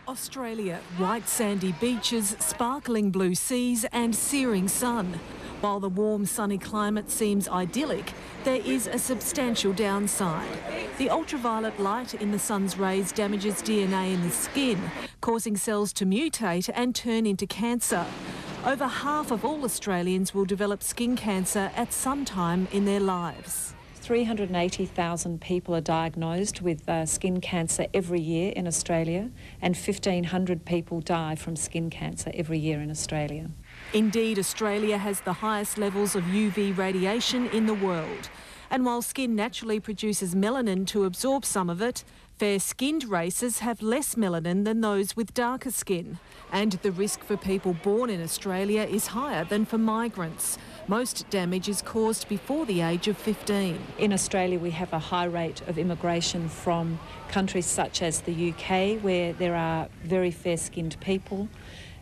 Australia, white sandy beaches, sparkling blue seas and searing sun. While the warm sunny climate seems idyllic, there is a substantial downside. The ultraviolet light in the sun's rays damages DNA in the skin, causing cells to mutate and turn into cancer. Over half of all Australians will develop skin cancer at some time in their lives. 380,000 people are diagnosed with skin cancer every year in Australia, and 1,500 people die from skin cancer every year in Australia. Indeed, Australia has the highest levels of UV radiation in the world. And while skin naturally produces melanin to absorb some of it, fair-skinned races have less melanin than those with darker skin. And the risk for people born in Australia is higher than for migrants. Most damage is caused before the age of 15. In Australia, we have a high rate of immigration from countries such as the UK, where there are very fair-skinned people.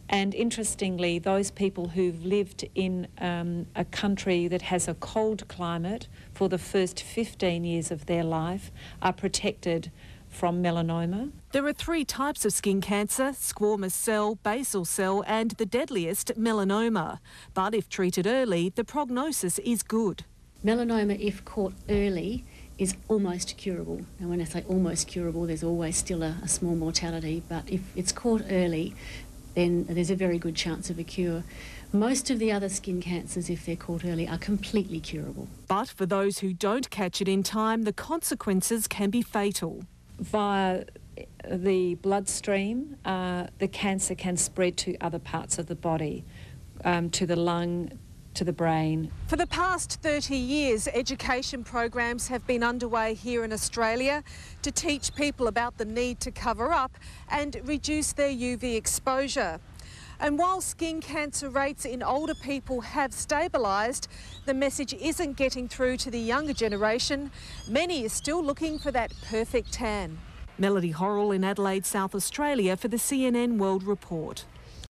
And interestingly, those people who've lived in a country that has a cold climate for the first 15 years of their life are protected from melanoma. There are 3 types of skin cancer: squamous cell, basal cell and the deadliest, melanoma. But if treated early, the prognosis is good. Melanoma, if caught early, is almost curable. Now, when I say almost curable, there's always still a small mortality, but if it's caught early, then there's a very good chance of a cure. Most of the other skin cancers, if they're caught early, are completely curable. But for those who don't catch it in time, the consequences can be fatal. Via the bloodstream, the cancer can spread to other parts of the body, to the lung, to the brain. For the past 30 years, education programs have been underway here in Australia to teach people about the need to cover up and reduce their UV exposure. And while skin cancer rates in older people have stabilised, the message isn't getting through to the younger generation. Many are still looking for that perfect tan. Melody Horrell in Adelaide, South Australia for the CNN World Report.